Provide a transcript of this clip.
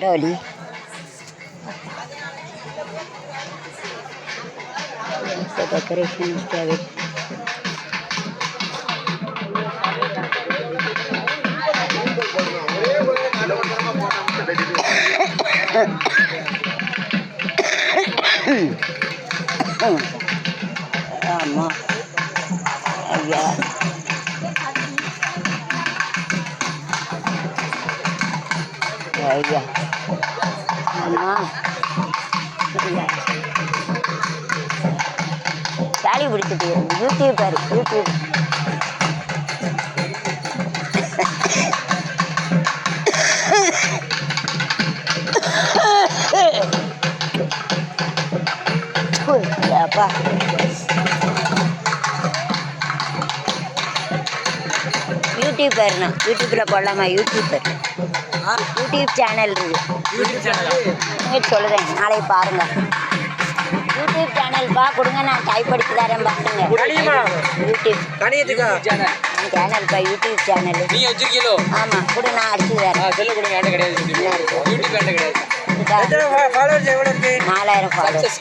Dolly decoration தேவை. ஆமாம் ஐயா ஐயா ஆமாம் தாலி பிடிச்சிட்டு யூடியூப் பாரு யூடியூப். அப்பா யூடியூப் பாருண்ணா யூடியூப்பில் போடலாமா? யூடியூப் சேனல் இருக்குது சொல்லுறேன் நாளைக்கு பாருங்க. யூடியூப் சேனல்ப்பா கொடுங்க நான் டைப் படித்து தரேன் பாருங்க. யூடியூப் சேனல்ப்பா யூடியூப் சேனல் ஆமாம் கொடு நான் அடிச்சு தரேன். 4000 ஃபாலோவர்ஸ்.